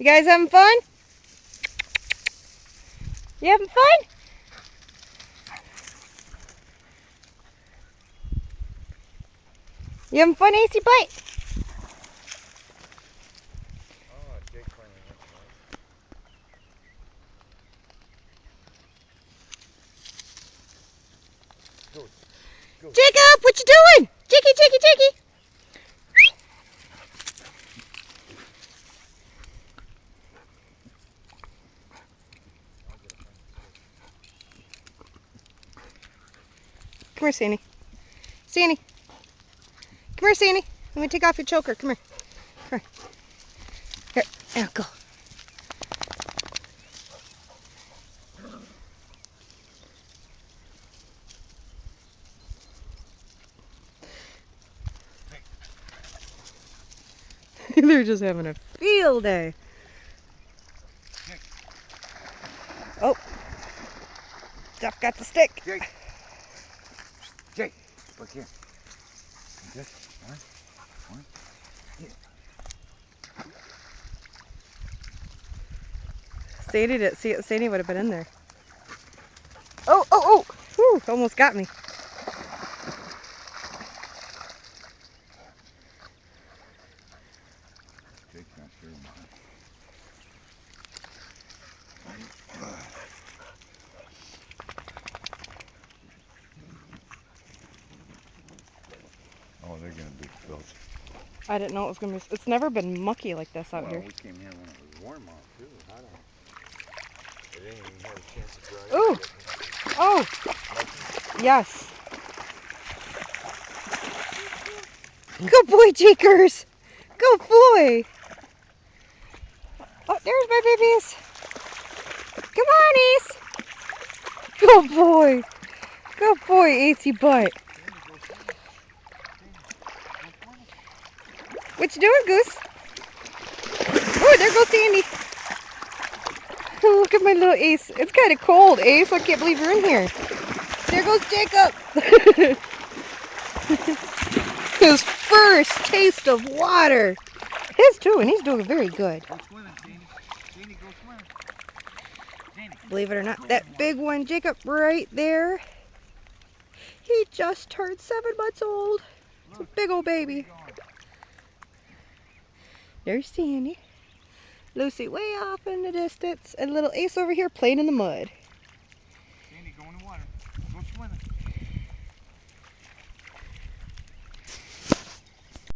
You guys having fun? You having fun? You having fun, AC Bite? Oh, Jake finally went nice. Go. Jacob, what you doing? Jakey, Jakey, Jakey. Come here, Sandy. Sandy. Come here, Sandy. Let me take off your choker. Come here. Come here. Here, now go. They're just having a field day. Oh. Duff got the stick. Jake. Jake, look here. Good. One. Yeah. Sadie didn't see it. Sadie would have been in there. Oh, oh, oh. Whew, almost got me. Jake's not sure mine. Oh, they're gonna be filthy. I didn't know it was going to be... It's never been mucky like this out here. We came here when it was warm out too. Hot out. It didn't even have a chance to dry. Ooh. Oh. Yes. Good boy, Jakers. Good boy. Oh, there's my babies. Come on, Ace. Good boy. Good boy, AC Butt. What you doing, Goose? Oh, there goes Sandy. Look at my little Ace. It's kind of cold, Ace. I can't believe you're in here. There goes Jacob. His first taste of water. His too, and he's doing very good. Go swimming, Sandy. Sandy, go swimming. Sandy. Believe it or not, that big one, Jacob, right there. He just turned 7 months old. It's a big old baby. There's Sandy. Lucy way off in the distance. And little Ace over here playing in the mud.